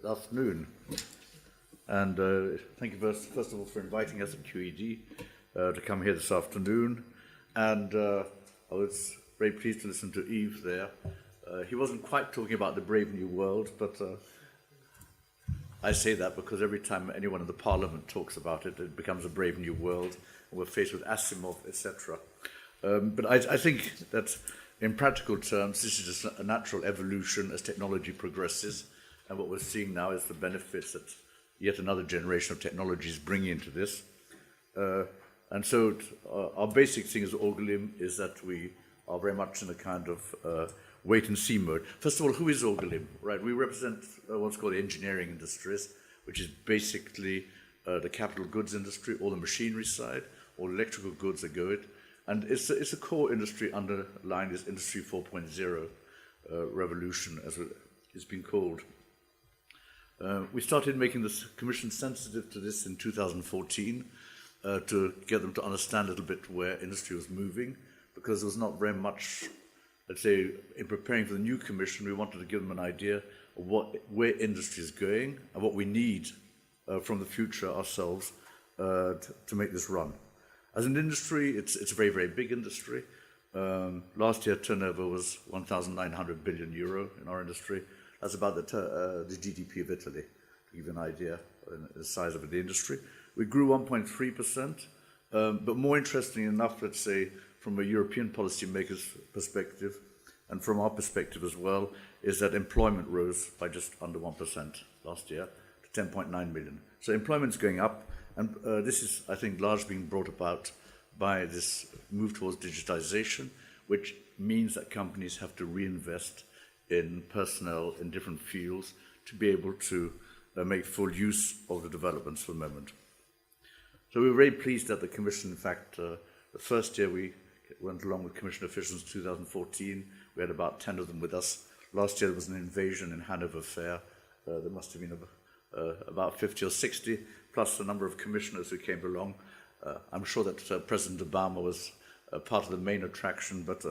afternoon. And thank you first of all for inviting us at QED to come here this afternoon. And I was very pleased to listen to Yves there. He wasn't quite talking about the brave new world, but I say that because every time anyone in the Parliament talks about it, it becomes a brave new world, and we're faced with Asimov, etc. But I think that in practical terms, this is just a natural evolution as technology progresses, and what we're seeing now is the benefits that yet another generation of technologies bring into this. And so our basic thing as Orgalim is that we are very much in a kind of wait-and-see mode. First of all, who is Orgalim? Right, we represent what's called the engineering industries, which is basically the capital goods industry, all the machinery side, all electrical goods that go it. And it's a core industry underlying this Industry 4.0 revolution, as it's been called. We started making this commission sensitive to this in 2014 to get them to understand a little bit where industry was moving, because there was not very much, let's say, in preparing for the new commission, we wanted to give them an idea of where industry is going and what we need from the future ourselves to make this run. As an industry, it's a very, very big industry. Last year, turnover was 1,900 billion euro in our industry. That's about the GDP of Italy, to give you an idea of the size of the industry. We grew 1.3%, but more interestingly enough, let's say, from a European policymaker's perspective, and from our perspective as well, is that employment rose by just under 1% last year to 10.9 million. So employment's going up, and this is, I think, largely being brought about by this move towards digitization, which means that companies have to reinvest in personnel in different fields to be able to make full use of the developments for the moment. So we were very pleased that the Commission, in fact, the first year we went along with Commission officials in 2014, we had about 10 of them with us. Last year there was an invasion in Hanover Fair. There must have been about 50 or 60, plus a number of commissioners who came along. I'm sure that President Obama was part of the main attraction, but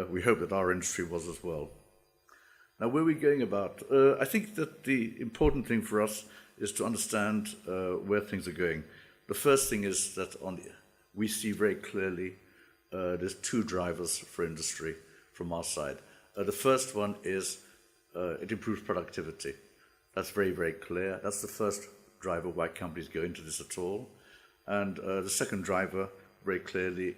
we hope that our industry was as well. Now, where are we going about? I think that the important thing for us is to understand where things are going. The first thing is that we see very clearly there's two drivers for industry from our side. The first one is it improves productivity. That's very, very clear. That's the first driver why companies go into this at all. And the second driver, very clearly,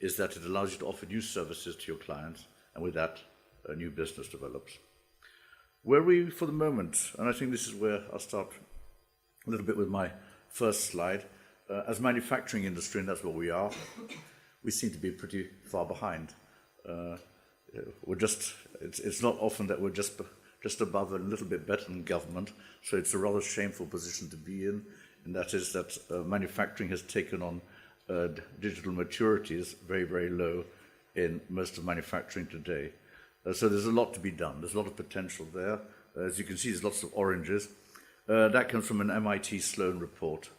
is that it allows you to offer new services to your clients, and with that, a new business develops. Where are we for the moment? And I think this is where I'll start a little bit with my first slide. As manufacturing industry, and that's what we are, we seem to be pretty far behind. It's not often that we're just above a little bit better than government, so it's a rather shameful position to be in, and that is that manufacturing has taken on digital maturity is very, very low in most of manufacturing today. So there's a lot to be done. There's a lot of potential there. As you can see, there's lots of oranges. That comes from an MIT Sloan report.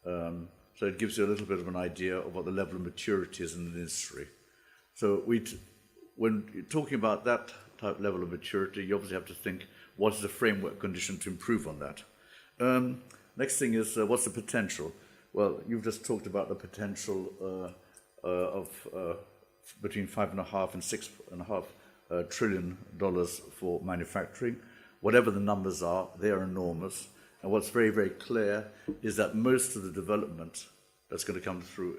So it gives you a little bit of an idea of what the level of maturity is in the industry. So when you're talking about that type of level of maturity, you obviously have to think, what is the framework condition to improve on that? Next thing is, what's the potential? Well, you've just talked about the potential of between $5.5 and $6.5 trillion for manufacturing. Whatever the numbers are, they are enormous. And what's very, very clear is that most of the development that's going to come through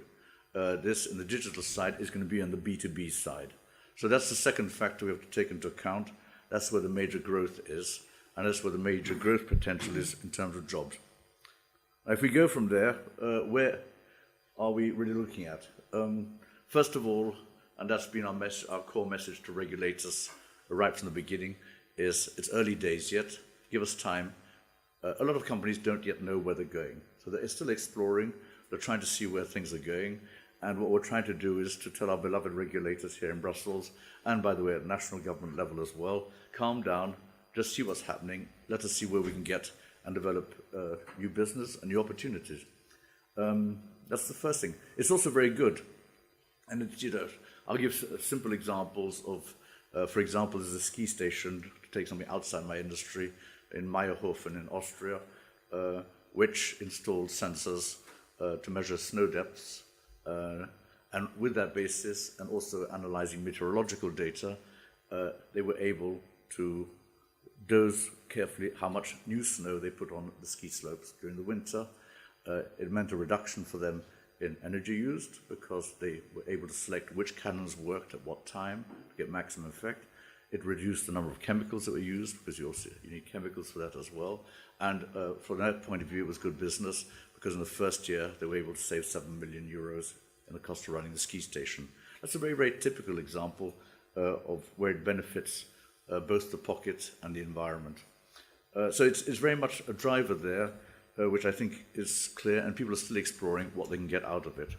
this in the digital side is going to be on the B2B side. So that's the second factor we have to take into account. That's where the major growth is, and that's where the major growth potential is in terms of jobs. Now, if we go from there, where are we really looking at? First of all, and that's been our core message to regulators right from the beginning, is it's early days yet, give us time. A lot of companies don't yet know where they're going. So they're still exploring, they're trying to see where things are going. And what we're trying to do is to tell our beloved regulators here in Brussels, and by the way, at national government level as well, calm down, just see what's happening, let us see where we can get and develop new business and new opportunities. That's the first thing. It's also very good. And it's, I'll give simple examples of, for example, there's a ski station, to take something outside my industry, in Meyerhofen in Austria, which installed sensors to measure snow depths. And with that basis, and also analyzing meteorological data, they were able to dose carefully how much new snow they put on the ski slopes during the winter. It meant a reduction for them in energy used because they were able to select which cannons worked at what time to get maximum effect. It reduced the number of chemicals that were used because you need chemicals for that as well. And from that point of view, it was good business because in the first year, they were able to save 7 million euros in the cost of running the ski station. That's a very, very typical example of where it benefits both the pocket and the environment. So it's very much a driver there, which I think is clear, and people are still exploring what they can get out of it.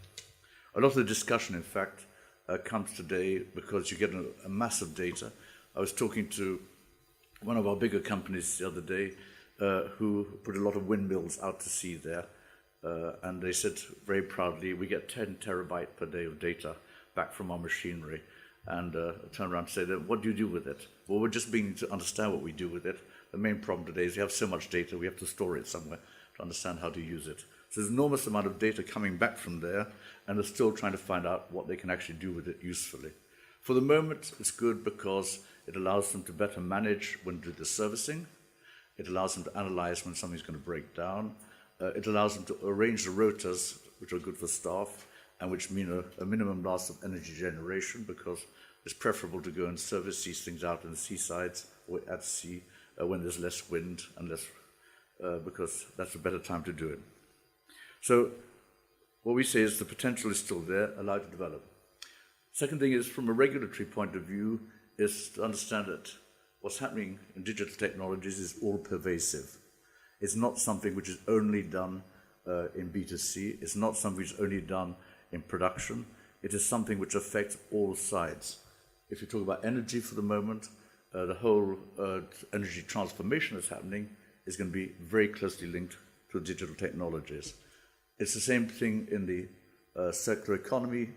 A lot of the discussion, in fact, comes today because you get a mass of data. I was talking to one of our bigger companies the other day who put a lot of windmills out to sea there, and they said very proudly, we get 10 terabyte per day of data back from our machinery. And turn around and say, what do you do with it? Well, we're just beginning to understand what we do with it. The main problem today is we have so much data, we have to store it somewhere to understand how to use it. So there's an enormous amount of data coming back from there, and they're still trying to find out what they can actually do with it usefully. For the moment, it's good because it allows them to better manage when they do the servicing. It allows them to analyze when something's going to break down. It allows them to arrange the rotas, which are good for staff, and which mean a minimum loss of energy generation, because it's preferable to go and service these things out in the seasides or at sea when there's less wind and less, because that's a better time to do it. So what we say is the potential is still there, allowed to develop. Second thing is, from a regulatory point of view, is to understand that what's happening in digital technologies is all pervasive. It's not something which is only done in B2C. It's not something which is only done in production. It is something which affects all sides. If you talk about energy for the moment, the whole energy transformation that's happening is going to be very closely linked to digital technologies. It's the same thing in the circular economy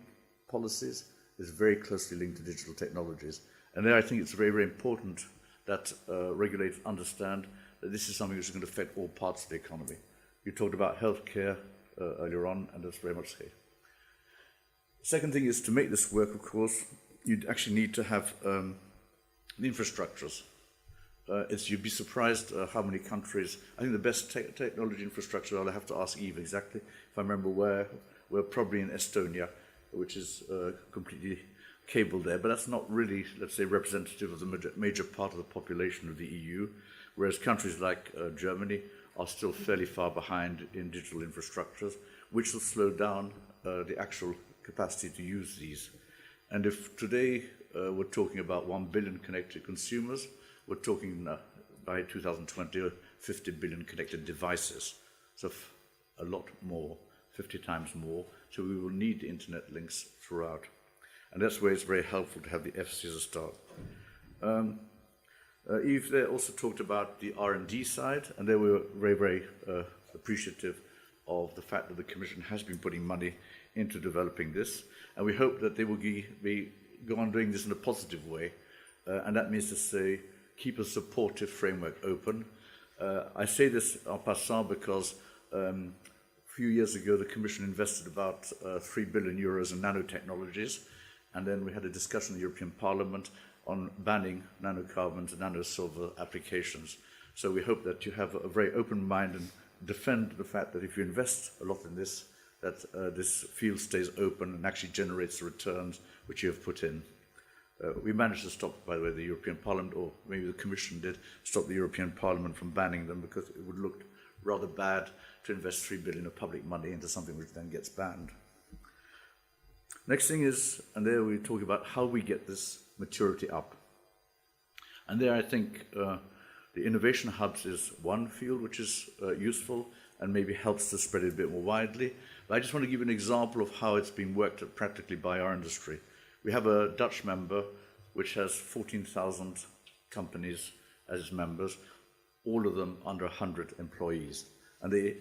policies. It's very closely linked to digital technologies. And there I think it's very, very important that regulators understand that this is something which is going to affect all parts of the economy. You talked about healthcare earlier on, and that's very much the case. Second thing is, to make this work, of course, you'd actually need to have the infrastructures. You'd be surprised how many countries, I think the best technology infrastructure, I'll have to ask Eve exactly, if I remember where, we're probably in Estonia, which is completely cabled there, but that's not really, let's say, representative of the major part of the population of the EU, whereas countries like Germany are still fairly far behind in digital infrastructures, which will slow down the actual capacity to use these. And if today we're talking about 1 billion connected consumers, we're talking by 2020 50 billion connected devices. So a lot more, 50 times more. So we will need the internet links throughout. And that's where it's very helpful to have the FC as a start. Yves there also talked about the R&D side, and they were very, very appreciative of the fact that the Commission has been putting money into developing this, and we hope that they will go on doing this in a positive way, and that means to say, keep a supportive framework open. I say this en passant because a few years ago the Commission invested about 3 billion euros in nanotechnologies, and then we had a discussion in the European Parliament on banning nanocarbons and nanosilver applications. So we hope that you have a very open mind and defend the fact that if you invest a lot in this, that this field stays open and actually generates the returns which you have put in. We managed to stop, by the way, the European Parliament, or maybe the Commission did, stop the European Parliament from banning them because it would look rather bad to invest 3 billion of public money into something which then gets banned. Next thing is, and there we talk about how we get this maturity up. And there I think the innovation hubs is one field which is useful and maybe helps to spread it a bit more widely. But I just want to give an example of how it's been worked at practically by our industry. We have a Dutch member which has 14,000 companies as its members, all of them under 100 employees. And the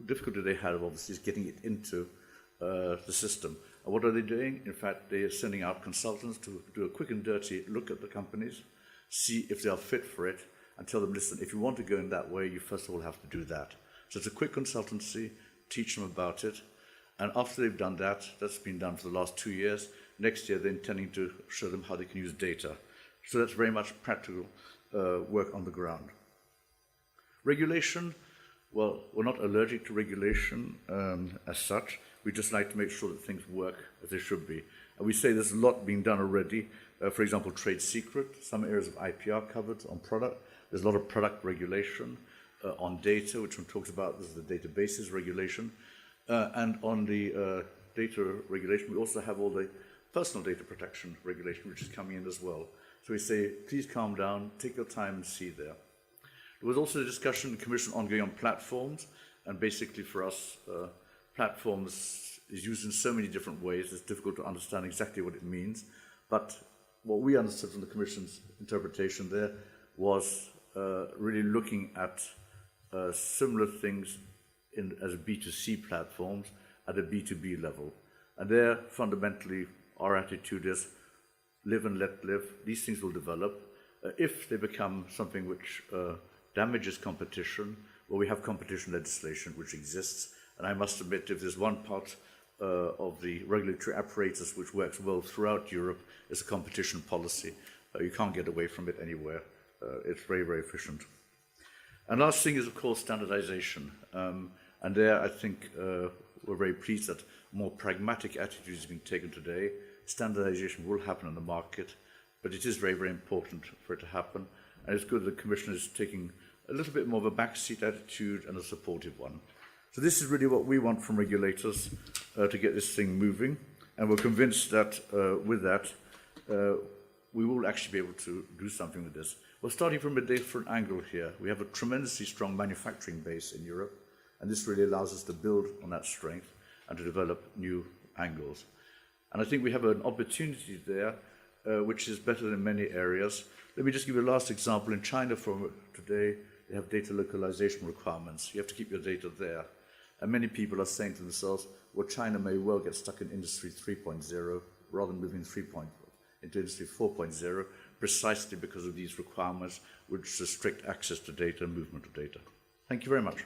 difficulty they have, obviously, is getting it into the system. And what are they doing? In fact, they are sending out consultants to do a quick and dirty look at the companies, see if they are fit for it, and tell them, listen, if you want to go in that way, you first of all have to do that. So it's a quick consultancy, teach them about it, and after they've done that, that's been done for the last 2 years, next year they're intending to show them how they can use data. So that's very much practical work on the ground. Regulation, well, we're not allergic to regulation as such. We just like to make sure that things work as they should be. And we say there's a lot being done already. For example, trade secret, some areas of IP are covered on product. There's a lot of product regulation on data, which one talks about. This is the databases regulation. And on the data regulation, we also have all the personal data protection regulation, which is coming in as well. So we say, please calm down, take your time and see there. There was also a discussion in the Commission ongoing on platforms, and basically for us, platforms is used in so many different ways, it's difficult to understand exactly what it means. But what we understood from the Commission's interpretation there was really looking at similar things as B2C platforms at a B2B level. And there, fundamentally, our attitude is live and let live. These things will develop. If they become something which damages competition, well, we have competition legislation which exists. And I must admit, if there's one part of the regulatory apparatus which works well throughout Europe, it's a competition policy. You can't get away from it anywhere. It's very, very efficient. And last thing is, of course, standardization. And there, I think we're very pleased that a more pragmatic attitude is being taken today. Standardization will happen in the market, but it is very, very important for it to happen. And it's good that the Commission is taking a little bit more of a backseat attitude and a supportive one. So this is really what we want from regulators to get this thing moving. And we're convinced that with that, we will actually be able to do something with this. We're starting from a different angle here. We have a tremendously strong manufacturing base in Europe, and this really allows us to build on that strength and to develop new angles. And I think we have an opportunity there, which is better than many areas. Let me just give you a last example. In China from today, they have data localization requirements. You have to keep your data there. And many people are saying to themselves, well, China may well get stuck in Industry 3.0 rather than moving into Industry 4.0, precisely because of these requirements which restrict access to data and movement of data. Thank you very much.